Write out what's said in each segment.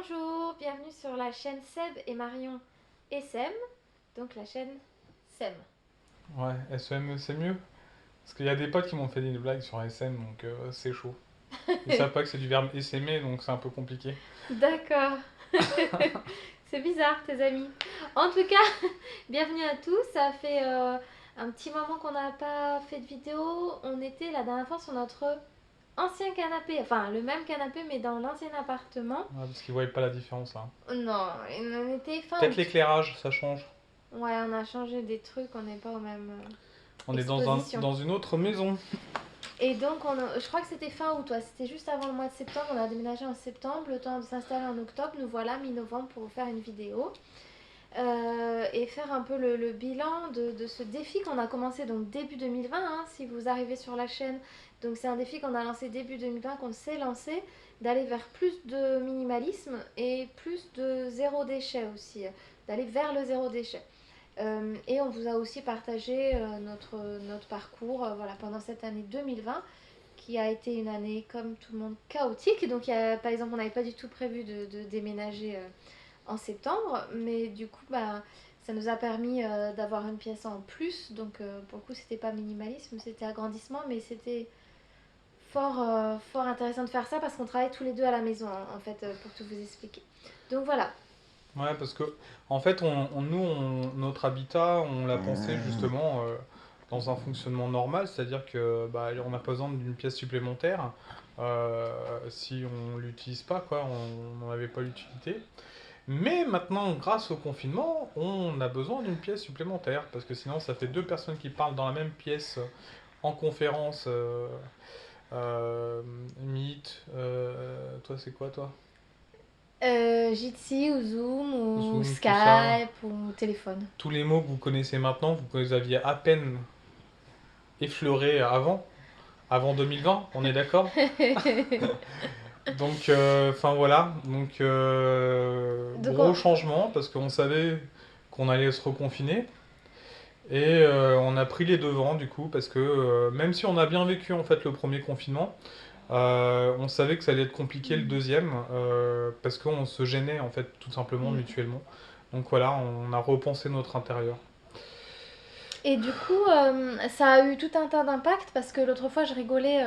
Bonjour, bienvenue sur la chaîne Seb et Marion SM, donc la chaîne SEM. Ouais, SEM c'est mieux. Parce qu'il y a des potes qui m'ont fait des blagues sur SM, donc c'est chaud. Ils savent pas que c'est du verbe essaimer, donc c'est un peu compliqué. D'accord, c'est bizarre tes amis. En tout cas, bienvenue à tous, ça fait un petit moment qu'on n'a pas fait de vidéo. On était la dernière fois sur notre ancien canapé, enfin le même canapé mais dans l'ancien appartement. Ouais, parce qu'ils voyaient pas la différence là. Non, on était fin Peut-être août. l'éclairage, ça change. Ouais, on a changé des trucs, on n'est pas aux mêmes On est expositions. dans une autre maison. Et donc, je crois que c'était fin août, ouais, c'était juste avant le mois de septembre. On a déménagé en septembre, le temps de s'installer en octobre. Nous voilà mi-novembre pour vous faire une vidéo et faire un peu le bilan de ce défi qu'on a commencé donc début 2020. Hein, si vous arrivez sur la chaîne, donc c'est un défi qu'on a lancé début 2020, qu'on s'est lancé, d'aller vers plus de minimalisme et plus de zéro déchet aussi, d'aller vers le zéro déchet. Et on vous a aussi partagé notre parcours voilà, pendant cette année 2020 qui a été une année comme tout le monde chaotique. Donc par exemple on n'avait pas du tout prévu de déménager en septembre, mais du coup ça nous a permis d'avoir une pièce en plus. Donc pour le coup c'était pas minimalisme, c'était agrandissement, mais c'était fort intéressant de faire ça parce qu'on travaille tous les deux à la maison en fait pour tout vous expliquer. Donc voilà. Ouais, parce que en fait, notre habitat, on l'a pensé justement dans un fonctionnement normal, c'est-à-dire que on n'a pas besoin d'une pièce supplémentaire si on l'utilise pas, quoi, on n'en avait pas l'utilité. Mais maintenant, grâce au confinement, on a besoin d'une pièce supplémentaire, parce que sinon ça fait deux personnes qui parlent dans la même pièce en conférence. Euh, Meet, toi c'est quoi toi? Jitsi ou Zoom ou Zoom, tout ça. Skype ou téléphone. Tous les mots que vous connaissez maintenant, vous les aviez à peine effleurés avant 2020, on est d'accord? Donc, enfin voilà, donc Donc gros changement, parce qu'on savait qu'on allait se reconfiner. Et on a pris les devants du coup parce que même si on a bien vécu en fait le premier confinement, on savait que ça allait être compliqué le deuxième parce qu'on se gênait en fait tout simplement mutuellement. Donc voilà, on a repensé notre intérieur. et du coup, ça a eu tout un tas d'impacts parce que l'autre fois, je rigolais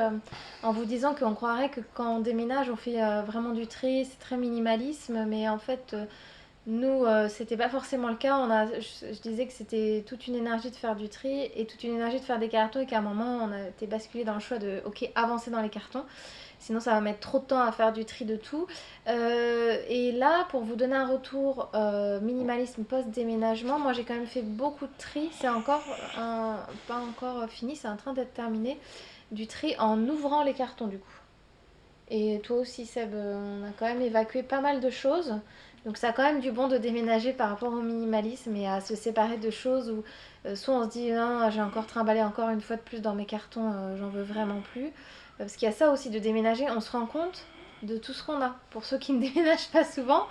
en vous disant qu'on croirait que quand on déménage, on fait vraiment du tri, c'est très minimalisme, mais en fait, nous, c'était pas forcément le cas. Je disais que c'était toute une énergie de faire du tri et toute une énergie de faire des cartons et qu'à un moment, on a été basculé dans le choix de, ok, avancer dans les cartons. Sinon, ça va mettre trop de temps à faire du tri de tout. Et là, pour vous donner un retour minimalisme post-déménagement, moi j'ai quand même fait beaucoup de tri. C'est pas encore fini, c'est en train d'être terminé. Du tri en ouvrant les cartons du coup. Et toi aussi, Seb, on a quand même évacué pas mal de choses. Donc ça a quand même du bon de déménager par rapport au minimalisme et à se séparer de choses où soit on se dit non, j'ai encore trimballé encore une fois de plus dans mes cartons, j'en veux vraiment plus. Parce qu'il y a ça aussi de déménager, on se rend compte de tout ce qu'on a. Pour ceux qui ne déménagent pas souvent,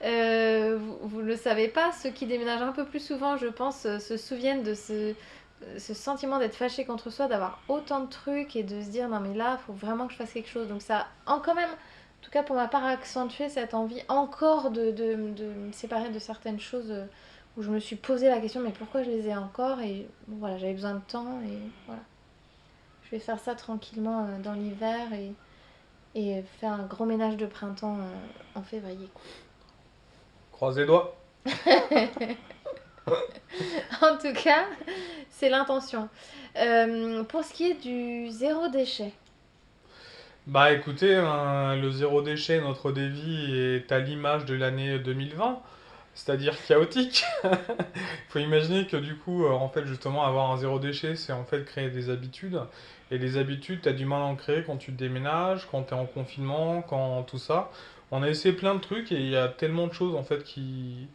vous ne le savez pas, ceux qui déménagent un peu plus souvent, je pense, se souviennent de ce sentiment d'être fâché contre soi, d'avoir autant de trucs et de se dire non mais là, il faut vraiment que je fasse quelque chose. Donc ça a quand même, en tout cas pour ma part, accentué cette envie encore de me séparer de certaines choses où je me suis posé la question mais pourquoi je les ai encore. Et bon, voilà, j'avais besoin de temps et voilà. Je vais faire ça tranquillement dans l'hiver et faire un gros ménage de printemps en février. Croisez les doigts. En tout cas, c'est l'intention. Pour ce qui est du zéro déchet, Bah écoutez, le zéro déchet, notre dévi est à l'image de l'année 2020, c'est-à-dire chaotique. Faut imaginer que du coup, en fait, justement, avoir un zéro déchet, c'est en fait créer des habitudes. Et les habitudes, t'as du mal à en créer quand tu te déménages, quand t'es en confinement, quand tout ça. On a essayé plein de trucs et il y a tellement de choses en fait qui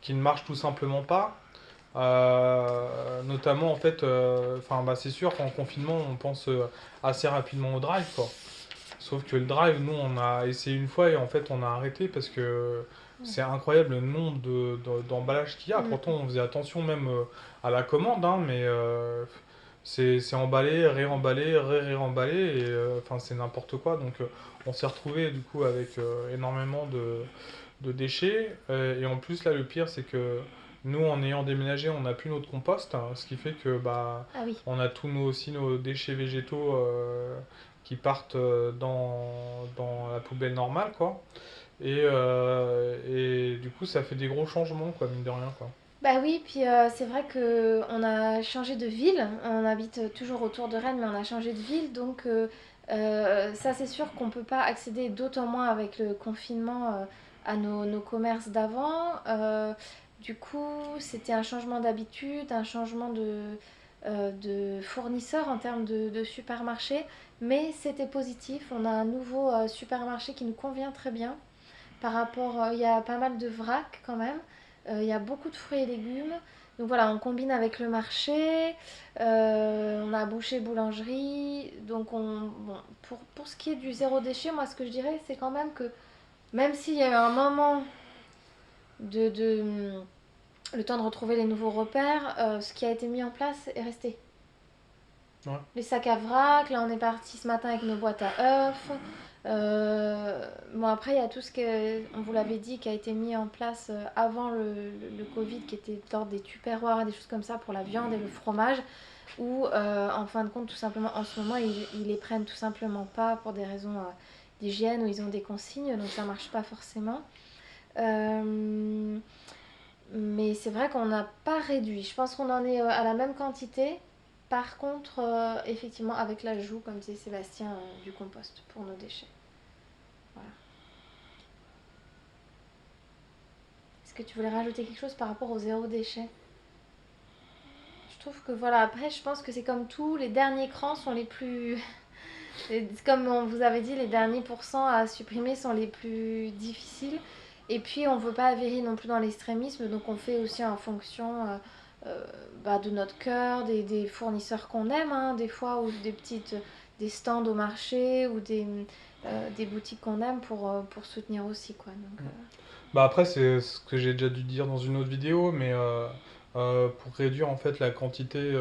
ne marchent tout simplement pas. Notamment en fait, enfin c'est sûr qu'en confinement, on pense assez rapidement au drive, quoi. Sauf que le drive, nous, on a essayé une fois et en fait, on a arrêté parce que c'est incroyable le nombre d'emballages qu'il y a. Pourtant, on faisait attention même à la commande, hein, mais c'est emballé, réemballé, réemballé, et enfin c'est n'importe quoi. Donc on s'est retrouvé du coup avec énormément de déchets. Et en plus, là, le pire, c'est que nous, en ayant déménagé, on n'a plus notre compost, hein, ce qui fait que bah, Ah oui. on a aussi nos déchets végétaux qui partent dans la poubelle normale, quoi. Et du coup, ça fait des gros changements, quoi, mine de rien, quoi. Bah oui, puis c'est vrai que on a changé de ville. On habite toujours autour de Rennes, mais on a changé de ville. Donc ça, c'est sûr qu'on peut pas accéder d'autant moins avec le confinement à nos commerces d'avant. Du coup, c'était un changement d'habitude, un changement de fournisseur en termes de supermarché. Mais c'était positif. On a un nouveau supermarché qui nous convient très bien. Par rapport, il y a pas mal de vrac quand même. Il y a beaucoup de fruits et légumes. Donc voilà, on combine avec le marché. On a boucher, boulangerie. Donc bon, pour ce qui est du zéro déchet, moi ce que je dirais, c'est quand même que même s'il y a eu un moment de le temps de retrouver les nouveaux repères, ce qui a été mis en place est resté. Ouais. Les sacs à vrac, là on est parti ce matin avec nos boîtes à œufs. Bon après il y a tout ce que, on vous l'avait dit, qui a été mis en place avant le Covid, qui était l'ordre des tupperwares et des choses comme ça pour la viande et le fromage, où en fin de compte tout simplement en ce moment ils les prennent tout simplement pas pour des raisons d'hygiène, où ils ont des consignes, donc ça marche pas forcément. Euh, mais c'est vrai qu'on n'a pas réduit. Je pense qu'on en est à la même quantité. Par contre, effectivement, avec l'ajout, comme disait Sébastien, du compost pour nos déchets. Voilà. Est-ce que tu voulais rajouter quelque chose par rapport au zéro déchet? Je trouve que voilà, après, je pense que c'est comme tout, les derniers crans sont les plus. Comme on vous avait dit, les derniers pourcents à supprimer sont les plus difficiles. Et puis, on ne veut pas avérer non plus dans l'extrémisme, donc on fait aussi en fonction de notre cœur, des fournisseurs qu'on aime, hein, des fois, ou des stands au marché, ou des boutiques qu'on aime pour soutenir aussi, quoi. Donc, Mm. Bah après, c'est ce que j'ai déjà dû dire dans une autre vidéo, mais pour réduire en fait la quantité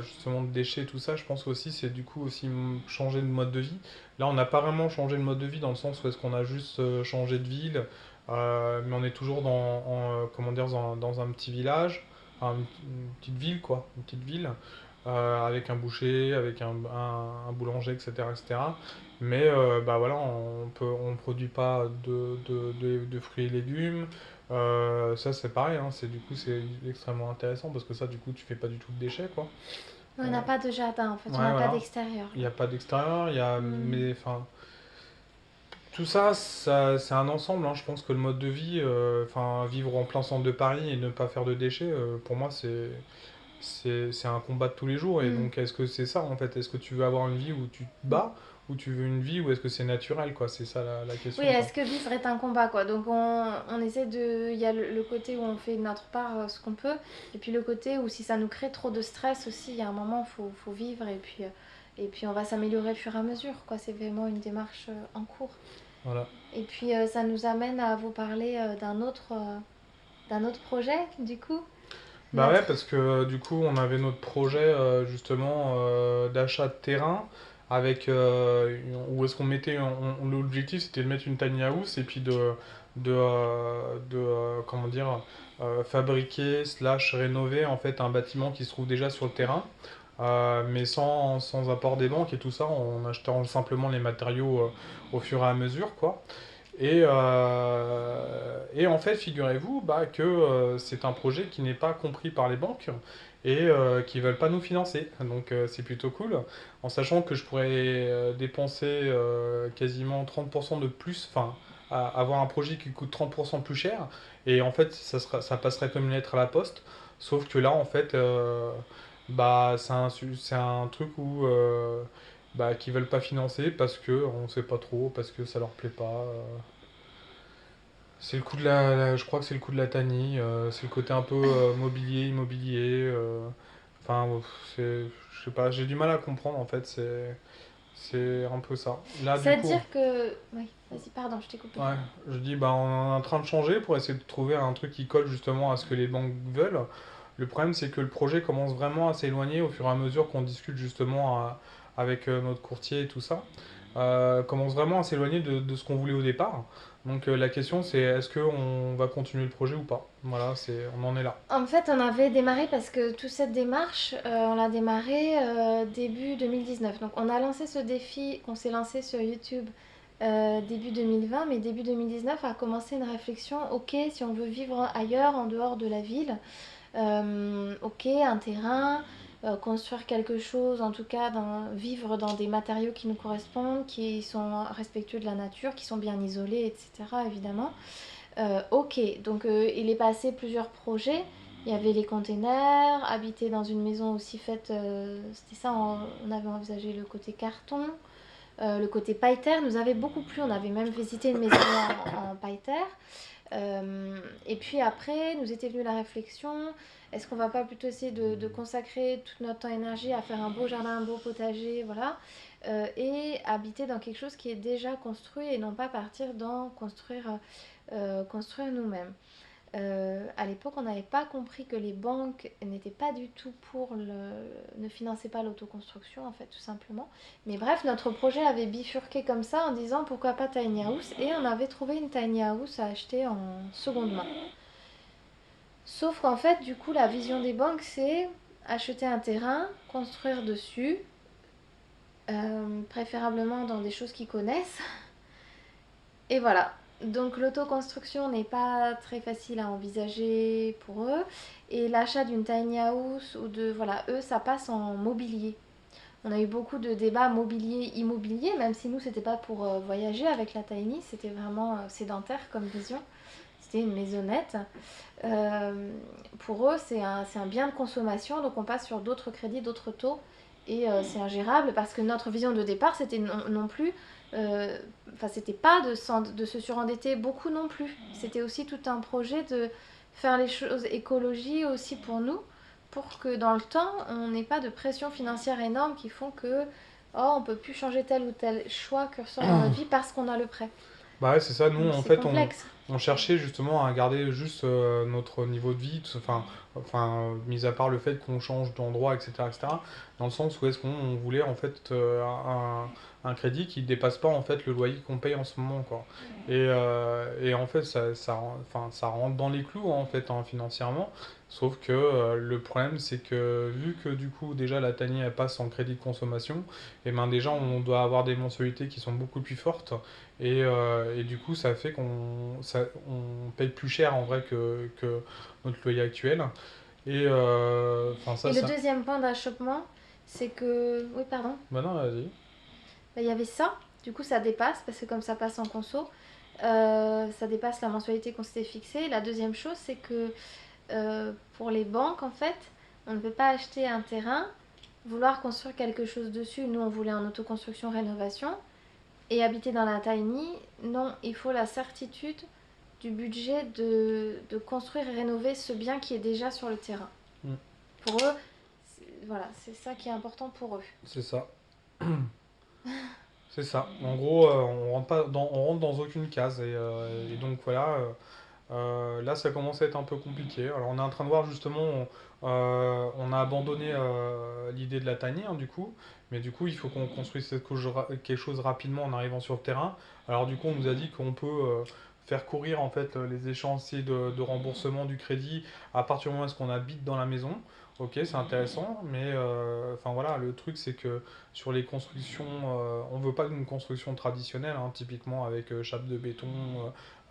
justement de déchets et tout ça, je pense aussi c'est du coup aussi changer de mode de vie. Là, on n'a pas vraiment changé de mode de vie dans le sens où est-ce qu'on a juste changé de ville, mais on est toujours comment dire, dans un petit village, une petite ville quoi, une petite ville, avec un boucher, avec un boulanger, etc., etc. Mais bah voilà, on produit pas de fruits et légumes. Ça c'est pareil, hein, du coup c'est extrêmement intéressant parce que ça du coup tu fais pas du tout de déchets quoi. on Euh, n'a pas de jardin, en fait, on ouais n'a pas voilà, d'extérieur, il n'y là. a pas d'extérieur, Hmm. mais enfin tout ça, c'est un ensemble, hein. Je pense que le mode de vie, enfin vivre en plein centre de Paris et ne pas faire de déchets, pour moi c'est un combat de tous les jours. Et Hmm. donc, est-ce que c'est ça en fait? Est-ce que tu veux avoir une vie où tu te bats ou tu veux une vie où est-ce que c'est naturel quoi? C'est ça la Oui, question quoi. est-ce que vivre est un combat, quoi? Donc on essaie de. Il y a le côté où on fait de notre part ce qu'on peut, et puis le côté où si ça nous crée trop de stress aussi, il y a un moment, faut vivre, et puis on va s'améliorer au fur et à mesure, quoi. C'est vraiment une démarche en cours. Voilà. Et puis ça nous amène à vous parler d'un autre projet, du coup. Bah ouais, Notre. parce que du coup, on avait notre projet justement d'achat de terrain avec où est-ce qu'on mettait l'objectif c'était de mettre une tiny house et puis comment dire fabriquer slash rénover en fait un bâtiment qui se trouve déjà sur le terrain mais sans apport des banques et tout ça en achetant simplement les matériaux au fur et à mesure quoi. Et en fait, figurez-vous bah, que c'est un projet qui n'est pas compris par les banques et qui ne veulent pas nous financer. Donc c'est plutôt cool, en sachant que je pourrais dépenser quasiment 30% de plus, enfin avoir un projet qui coûte 30% plus cher, et en fait ça passerait comme une lettre à la poste, sauf que là en fait bah, c'est un truc où bah, qui veulent pas financer parce que on sait pas trop, parce que ça leur plaît pas. C'est le coup de je crois que c'est le coup de la Tani, c'est le côté un peu mobilier, immobilier. Enfin, je sais pas, j'ai du mal à comprendre en fait, c'est un peu ça. Là, du coup, C'est-à-dire que. Oui, vas-y, pardon, je t'ai coupé. ouais, je dis, bah, on est en train de changer pour essayer de trouver un truc qui colle justement à ce que les banques veulent. Le problème, c'est que le projet commence vraiment à s'éloigner au fur et à mesure qu'on discute justement avec notre courtier et tout ça. Commence vraiment à s'éloigner de ce qu'on voulait au départ. Donc la question, c'est est-ce qu'on va continuer le projet ou pas? Voilà, on en est là. En fait, on avait démarré parce que toute cette démarche, on l'a démarré début 2019. Donc, on a lancé ce défi qu'on s'est lancé sur YouTube début 2020, mais début 2019 a commencé une réflexion. Ok, si on veut vivre ailleurs, en dehors de la ville, ok, un terrain, construire quelque chose, en tout cas vivre dans des matériaux qui nous correspondent, qui sont respectueux de la nature, qui sont bien isolés, etc. évidemment. Ok, donc il est passé plusieurs projets. Il y avait les containers, habiter dans une maison aussi faite, c'était ça, on avait envisagé le côté carton, le côté paille terre nous avait beaucoup plu, on avait même visité une maison en paille terre. Et puis après, nous était venue la réflexion, est-ce qu'on va pas plutôt essayer de consacrer toute notre temps et énergie à faire un beau jardin, un beau potager, voilà, et habiter dans quelque chose qui est déjà construit et non pas partir dans construire nous-mêmes. À l'époque, on n'avait pas compris que les banques n'étaient pas du tout ne finançaient pas l'autoconstruction, en fait, tout simplement. Mais bref, notre projet avait bifurqué comme ça en disant pourquoi pas tiny house, et on avait trouvé une tiny house à acheter en seconde main. Sauf qu'en fait, du coup, la vision des banques, c'est acheter un terrain, construire dessus, préférablement dans des choses qu'ils connaissent, et voilà. Donc l'autoconstruction n'est pas très facile à envisager pour eux. Et l'achat d'une tiny house ou de... Voilà, eux, ça passe en mobilier. On a eu beaucoup de débats mobilier-immobilier, même si nous, c'était pas pour voyager avec la tiny, c'était vraiment sédentaire comme vision. C'était une maisonnette. Pour eux, c'est un bien de consommation, donc on passe sur d'autres crédits, d'autres taux. Et c'est ingérable parce que notre vision de départ, c'était non plus enfin c'était pas de se surendetter beaucoup non plus. C'était aussi tout un projet de faire les choses écologie aussi pour nous, pour que dans le temps, on n'ait pas de pression financière énorme qui font que on peut plus changer tel ou tel choix que ressort dans notre vie parce qu'on a le prêt. Bah ouais, c'est ça. Nous, Donc en c'est fait, complexe. on cherchait justement à garder juste notre niveau de vie, mis à part le fait qu'on change d'endroit, etc., etc., dans le sens où est-ce qu'on voulait en fait un crédit qui ne dépasse pas en fait le loyer qu'on paye en ce moment, quoi. Et en fait, ça rentre dans les clous en fait hein, financièrement. Sauf que le problème, c'est que vu que du coup déjà la tanie elle passe en crédit de consommation, et ben déjà on doit avoir des mensualités qui sont beaucoup plus fortes. Et du coup, ça fait on paye plus cher en vrai que notre loyer actuel. Enfin, Et le deuxième point d'achoppement, c'est que... Oui, pardon. Bah non, vas-y. Bah, il y avait ça, du coup ça dépasse, parce que comme ça passe en conso, ça dépasse la mensualité qu'on s'était fixée. La deuxième chose, c'est que pour les banques, en fait, on ne peut pas acheter un terrain, vouloir construire quelque chose dessus. Nous, on voulait en autoconstruction rénovation. Et habiter dans la tiny, non, il faut la certitude du budget de construire et rénover ce bien qui est déjà sur le terrain. Mm. Pour eux, voilà, c'est ça qui est important pour eux. C'est ça. C'est ça. En gros, on rentre pas on rentre dans aucune case. Et donc voilà, là, ça commence à être un peu compliqué. Alors, on est en train de voir justement, on a abandonné l'idée de la tanière du coup, mais du coup, il faut qu'on construise quelque chose rapidement en arrivant sur le terrain. Alors, du coup, on nous a dit qu'on peut faire courir en fait les échéanciers de remboursement du crédit à partir du moment où est-ce qu'on habite dans la maison. Ok, c'est intéressant, mais enfin voilà, le truc c'est que sur les constructions, on veut pas d'une construction traditionnelle, hein, typiquement avec chape de béton,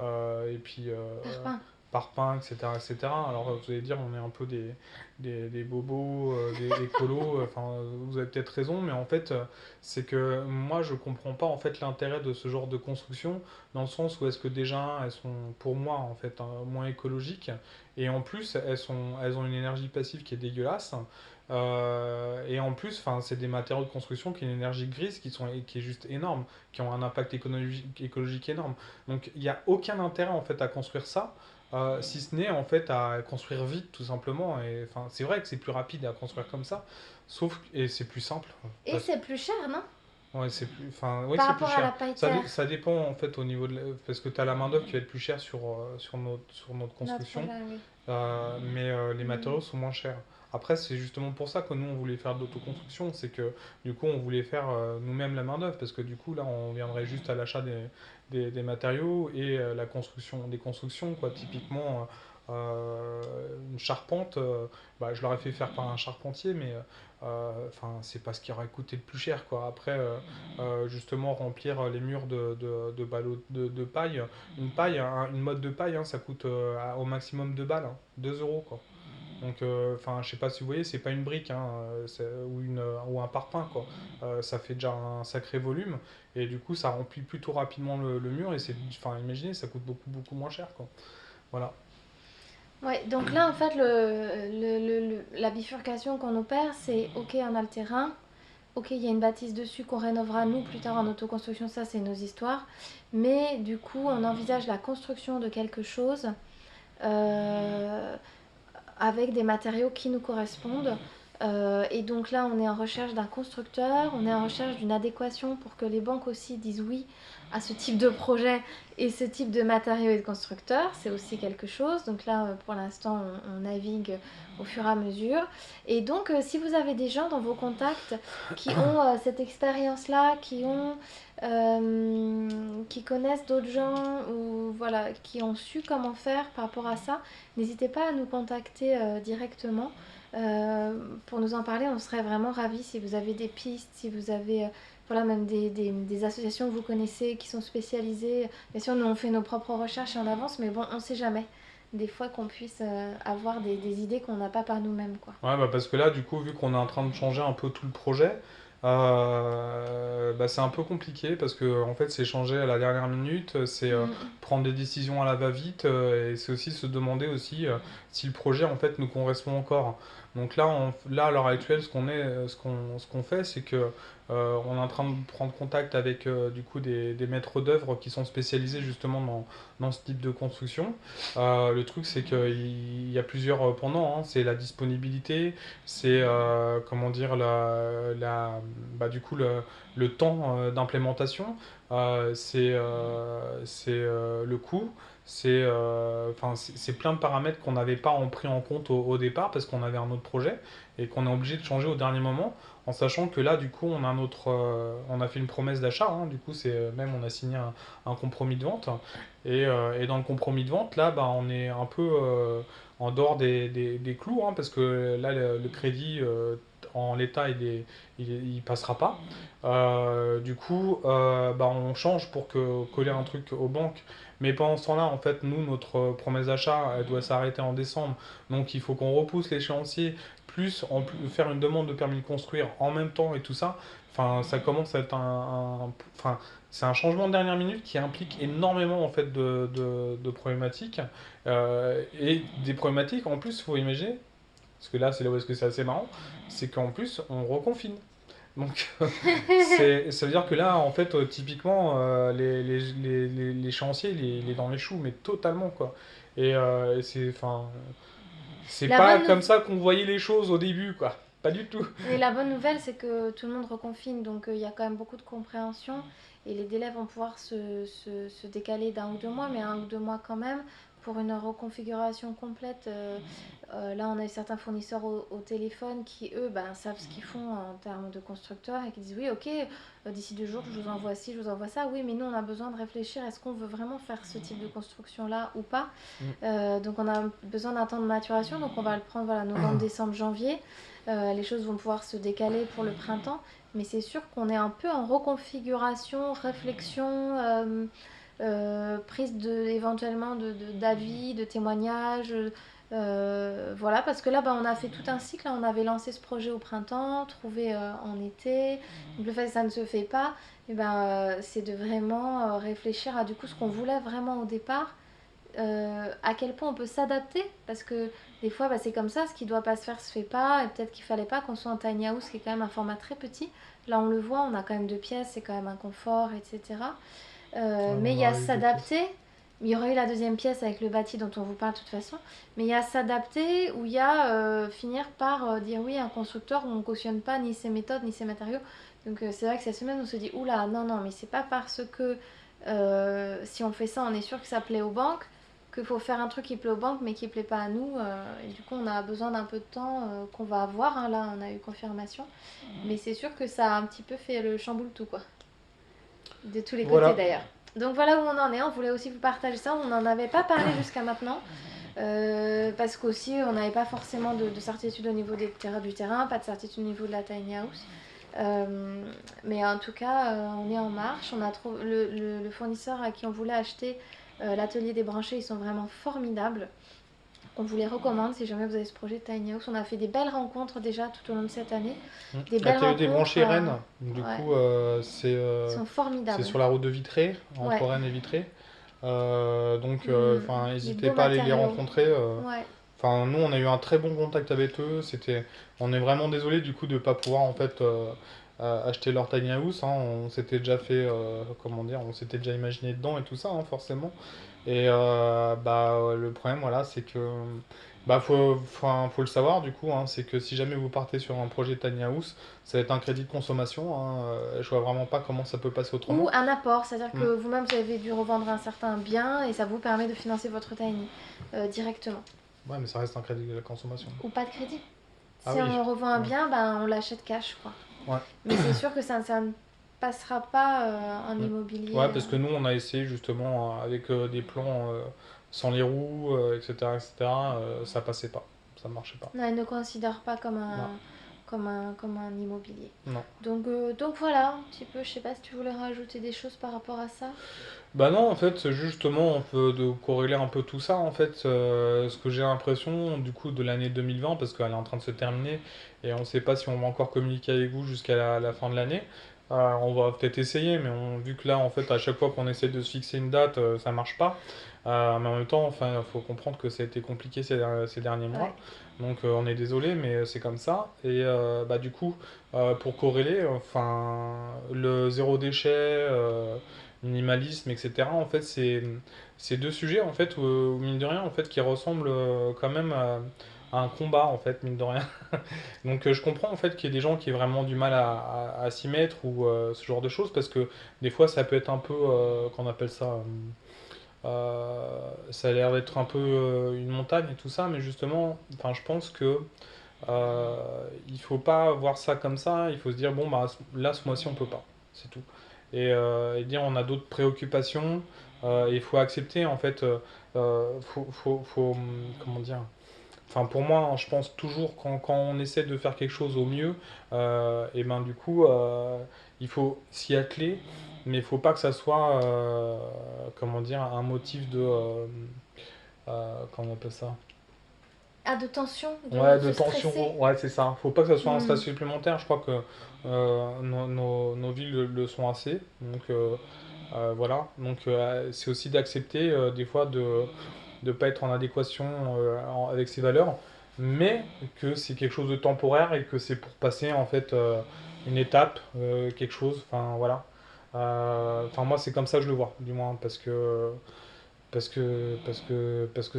et puis Parpaing. parpaing, etc., etc. Alors vous allez dire, on est un peu des bobos, des écolos, enfin vous avez peut-être raison, mais en fait c'est que moi je comprends pas en fait l'intérêt de ce genre de construction, dans le sens où est-ce que déjà elles sont pour moi en fait hein, moins écologiques, et en plus elles ont une énergie passive qui est dégueulasse. Et en plus, enfin, c'est des matériaux de construction qui ont une énergie grise qui est juste énorme, qui ont un impact écologique énorme. Donc il n'y a aucun intérêt en fait à construire ça, si ce n'est en fait à construire vite tout simplement. Et enfin, c'est vrai que c'est plus rapide à construire comme ça, et c'est plus simple. Et c'est plus cher, non? Ouais, c'est plus, enfin, oui, par c'est plus rapport à la cher. paille terre, Ça dépend en fait au niveau parce que tu as la main-d'œuvre qui va être plus chère sur notre notre construction, projet, oui. mais les Mm. matériaux sont moins chers. Après, c'est justement pour ça que nous on voulait faire de l'autoconstruction, c'est que du coup on voulait faire nous-mêmes la main-d'œuvre, parce que du coup là on viendrait juste à l'achat des matériaux et la construction, des constructions, quoi. Typiquement, une charpente, bah, je l'aurais fait faire par un charpentier, mais enfin, c'est pas ce qui aurait coûté le plus cher, quoi. Après, justement, remplir les murs de ballots de paille. Une paille, une mode de paille, hein, ça coûte au maximum 2 balles, hein, 2 euros, quoi. Donc, enfin, je sais pas si vous voyez, c'est pas une brique, hein, ou un parpaing, quoi. Ça fait déjà un sacré volume, et du coup, ça remplit plutôt rapidement le mur, et enfin, imaginez, ça coûte beaucoup, beaucoup moins cher, quoi. Voilà. Ouais, donc là, en fait, la bifurcation qu'on opère, c'est ok, on a le terrain, ok, il y a une bâtisse dessus qu'on rénovera nous plus tard en autoconstruction, ça c'est nos histoires, mais du coup, on envisage la construction de quelque chose euh, avec des matériaux qui nous correspondent. Et donc là, on est en recherche d'un constructeur, on est en recherche d'une adéquation pour que les banques aussi disent oui à ce type de projet et ce type de matériaux et de constructeurs. C'est aussi quelque chose. Donc là, pour l'instant, on navigue au fur et à mesure. Et donc, si vous avez des gens dans vos contacts qui ont cette expérience-là, qui connaissent d'autres gens ou voilà, qui ont su comment faire par rapport à ça, n'hésitez pas à nous contacter directement pour nous en parler. On serait vraiment ravis si vous avez des pistes, si vous avez voilà, même des associations que vous connaissez qui sont spécialisées. Bien sûr, nous on fait nos propres recherches en avance, mais bon, on ne sait jamais. Des fois qu'on puisse avoir des idées qu'on n'a pas par nous-mêmes, quoi. Ouais, bah parce que là, du coup, vu qu'on est en train de changer un peu tout le projet, bah c'est un peu compliqué parce que en fait, c'est changer à la dernière minute, c'est Mm. prendre des décisions à la va-vite, et c'est aussi se demander aussi si le projet en fait nous correspond encore. Donc là, là à l'heure actuelle, ce qu'on fait, c'est que on est en train de prendre contact avec du coup des maîtres d'œuvre qui sont spécialisés justement dans ce type de construction. Le truc, c'est qu'il y a plusieurs pendant, hein. C'est la disponibilité, c'est comment dire bah, du coup le temps d'implémentation, le coût, c'est plein de paramètres qu'on n'avait pas pris en compte au départ parce qu'on avait un autre projet et qu'on est obligé de changer au dernier moment. En sachant que là, du coup, on a fait une promesse d'achat, hein. Du coup, même on a signé un compromis de vente. Et dans le compromis de vente, là, bah, on est un peu en dehors des clous, hein, parce que là, le crédit en l'état, il passera pas. Du coup, bah, on change pour coller un truc aux banques. Mais pendant ce temps-là, en fait, nous, notre promesse d'achat, elle doit s'arrêter en décembre. Donc, il faut qu'on repousse l'échéancier, faire une demande de permis de construire en même temps et tout ça. Enfin, ça commence à être enfin, c'est un changement de dernière minute qui implique énormément en fait de problématiques, et des problématiques en plus, il faut imaginer, parce que là c'est là où est-ce que c'est assez marrant, c'est qu'en plus on reconfine. Donc ça veut dire que là en fait typiquement les chantiers il est dans les choux mais totalement quoi. Et c'est enfin c'est La pas bonne, comme nou- ça qu'on voyait les choses au début quoi. Pas du tout. Et la bonne nouvelle, c'est que tout le monde reconfine, donc il y a quand même beaucoup de compréhension et les délais vont pouvoir se décaler d'un ou deux mois, mais un ou deux mois quand même pour une reconfiguration complète. Là, on a eu certains fournisseurs au téléphone qui, eux, ben, savent ce qu'ils font en termes de constructeurs et qui disent oui, ok, d'ici 2 jours, je vous envoie ci, je vous envoie ça. Oui, mais nous, on a besoin de réfléchir, est-ce qu'on veut vraiment faire ce type de construction-là ou pas. Donc, on a besoin d'un temps de maturation, donc on va le prendre voilà, novembre, décembre, janvier. Les choses vont pouvoir se décaler pour le printemps, mais c'est sûr qu'on est un peu en reconfiguration, réflexion, prise éventuellement d'avis, de témoignages. Voilà, parce que là, bah, on a fait tout un cycle. On avait lancé ce projet au printemps, trouvé en été. Donc le fait que ça ne se fait pas, et ben, c'est de vraiment réfléchir à du coup ce qu'on voulait vraiment au départ, à quel point on peut s'adapter, parce que des fois bah, c'est comme ça, ce qui doit pas se faire se fait pas, et peut-être qu'il fallait pas qu'on soit en tiny house qui est quand même un format très petit. Là on le voit, on a quand même 2 pièces, c'est quand même un confort, etc. Ouais, Mais on il y a aurait eu deux pièces. s'adapter. Il y aurait eu la deuxième pièce avec le bâti dont on vous parle de toute façon, mais il y a s'adapter où il y a finir par dire oui à un constructeur où on ne cautionne pas ni ses méthodes ni ses matériaux. Donc c'est vrai que cette semaine on se dit oula, non, non, mais c'est pas parce que si on fait ça, on est sûr que ça plaît aux banques, qu'il faut faire un truc qui plaît aux banques mais qui plaît pas à nous. Et du coup, on a besoin d'un peu de temps qu'on va avoir, hein. Là, on a eu confirmation. Mais c'est sûr que ça a un petit peu fait le chamboule tout, quoi. De tous les côtés Voilà. d'ailleurs. Donc voilà où on en est. On voulait aussi vous partager ça. On n'en avait pas parlé jusqu'à maintenant. Parce qu'aussi, on n'avait pas forcément de certitude au niveau du terrain, pas de certitude au niveau de la tiny house. Mais en tout cas, on est en marche. On a trouvé le fournisseur à qui on voulait acheter l'atelier débranché, ils sont vraiment formidables. On vous les recommande si jamais vous avez ce projet de tiny house. On a fait des belles rencontres déjà tout au long de cette année. Des belles Atelier des rencontres, branchés Rennes, du ouais, coup, ils sont c'est formidables. sur la route de Vitré, entre Ouais. Rennes et Vitré. Donc, Des n'hésitez beaux pas à aller les matériaux. rencontrer. Ouais. Enfin, nous, on a eu un très bon contact avec eux. On est vraiment désolé du coup de pas pouvoir en fait acheter leur tiny house, hein. On s'était déjà fait, comment dire, on s'était déjà imaginé dedans et tout ça, hein, forcément. Et le problème, voilà, c'est que faut le savoir du coup, hein, c'est que si jamais vous partez sur un projet tiny house, ça va être un crédit de consommation, hein. Je vois vraiment pas comment ça peut passer Ou autrement. un apport, c'est-à-dire Mm. que vous-même vous avez dû revendre un certain bien et ça vous permet de financer votre tiny directement. Ouais, mais ça reste un crédit de consommation. Ou pas de crédit. Ah Si oui. on revend un Mm. bien, ben, on l'achète cash, quoi. Ouais. Mais c'est sûr que ça ne passera pas en Mm. immobilier. Ouais, parce que nous, on a essayé justement avec des plans sans les roues, etc., etc., ça passait pas, ça marchait pas. Non, ils ne considèrent pas Non, comme un immobilier. non. Donc voilà, un petit peu, je sais pas si tu voulais rajouter des choses par rapport à ça. Bah non, en fait, justement, on peut corréler un peu tout ça, en fait, ce que j'ai l'impression, du coup, de l'année 2020, parce qu'elle est en train de se terminer, et on sait pas si on va encore communiquer avec vous jusqu'à la fin de l'année. On va peut-être essayer, mais vu que là, en fait, à chaque fois qu'on essaie de se fixer une date, ça marche pas. Mais en même temps, enfin, il faut comprendre que ça a été compliqué ces derniers Ouais. mois. Donc, on est désolé, mais c'est comme ça. Et du coup, pour corréler, enfin, le zéro déchet, minimalisme, etc. En fait, c'est deux sujets en fait, mine de rien, en fait, qui ressemblent quand même à un combat en fait, mine de rien. Donc, je comprends en fait qu'il y ait des gens qui aient vraiment du mal à s'y mettre ou ce genre de choses parce que des fois, ça peut être un peu, qu'on appelle ça. Ça a l'air d'être un peu une montagne et tout ça, mais justement, enfin, je pense que il faut pas voir ça comme ça. Il faut se dire bon bah là ce mois-ci on peut pas, c'est tout. Et dire on a d'autres préoccupations. Il faut accepter en fait. Comment dire. Enfin pour moi, hein, je pense toujours quand on essaie de faire quelque chose au mieux, et ben du coup il faut s'y atteler, mais il faut pas que ça soit comment dire un motif de comment on appelle ça. Ah, de tension, de Ouais, de se stresser. tension, ouais, c'est ça. Faut pas que ça soit un stress Hmm. supplémentaire. Je crois que nos villes le sont assez. Donc voilà. Donc c'est aussi d'accepter des fois de ne pas être en adéquation avec ses valeurs, mais que c'est quelque chose de temporaire et que c'est pour passer en fait une étape, quelque chose. Enfin voilà. Enfin moi c'est comme ça que je le vois, du moins, parce que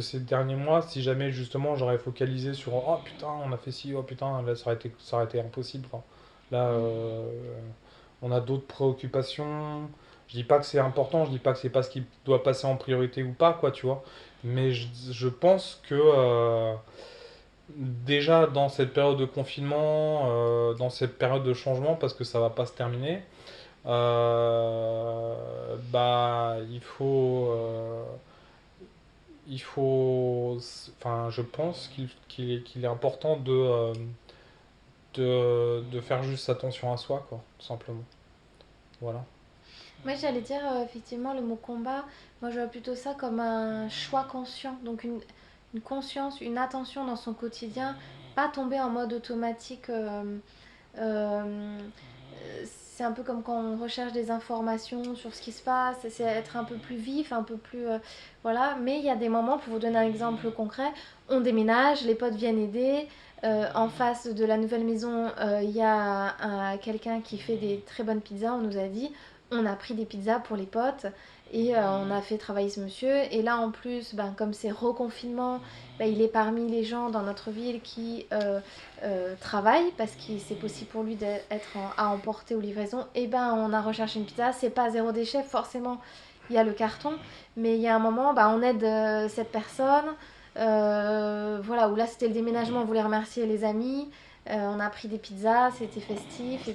ces derniers mois, si jamais justement j'aurais focalisé sur oh putain, on a fait ci, oh putain, là ça aurait été impossible, quoi. Là, on a d'autres préoccupations. Je dis pas que c'est important, je dis pas que c'est pas ce qui doit passer en priorité ou pas, quoi, tu vois. Mais je pense que déjà dans cette période de confinement, dans cette période de changement, parce que ça va pas se terminer, enfin, je pense qu'il est important de faire juste attention à soi, quoi, tout simplement. Voilà. Moi, j'allais dire effectivement le mot combat. Moi, je vois plutôt ça comme un choix conscient. Donc, une conscience, une attention dans son quotidien. Pas tomber en mode automatique. Euh, c'est un peu comme quand on recherche des informations sur ce qui se passe, c'est être un peu plus vif, un peu plus... voilà, mais il y a des moments, pour vous donner un exemple concret, on déménage, les potes viennent aider, en face de la nouvelle maison, il y a quelqu'un qui fait des très bonnes pizzas, on nous a dit, on a pris des pizzas pour les potes, Et on a fait travailler ce monsieur. Et là, en plus, ben, comme c'est reconfinement, ben, il est parmi les gens dans notre ville qui travaillent parce que c'est possible pour lui d'être à emporter ou livraison. Et ben, on a recherché une pizza. C'est pas zéro déchet, forcément, il y a le carton. Mais il y a un moment, ben, on aide cette personne. Voilà, où là, c'était le déménagement, on voulait remercier les amis. On a pris des pizzas, c'était festif.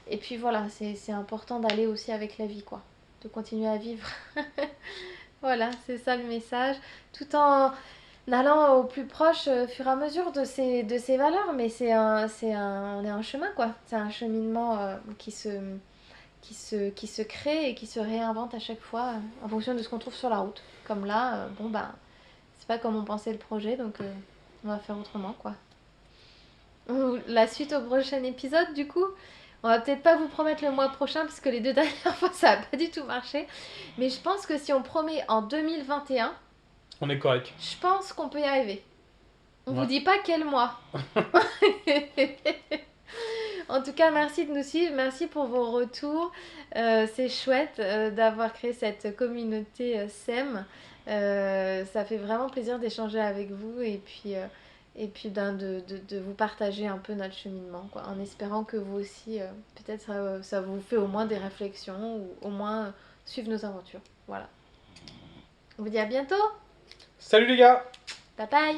Et puis voilà, c'est important d'aller aussi avec la vie, quoi, de continuer à vivre. Voilà, c'est ça le message. Tout en allant au plus proche au fur et à mesure de ces valeurs. Mais on est un chemin, quoi. C'est un cheminement qui se crée et qui se réinvente à chaque fois en fonction de ce qu'on trouve sur la route. Comme là, bon, bah, c'est pas comme on pensait le projet, donc on va faire autrement, quoi. La suite au prochain épisode, du coup. On va peut-être pas vous promettre le mois prochain parce que les 2 dernières fois ça a pas du tout marché. Mais je pense que si on promet en 2021, On est correct. je pense qu'on peut y arriver. On vous Ouais. dit pas quel mois. En tout cas, merci de nous suivre, merci pour vos retours. C'est chouette d'avoir créé cette communauté SEM. Ça fait vraiment plaisir d'échanger avec vous et puis de vous partager un peu notre cheminement, quoi, en espérant que vous aussi, peut-être ça vous fait au moins des réflexions ou au moins suivre nos aventures. Voilà. On vous dit à bientôt. Salut les gars! Bye bye.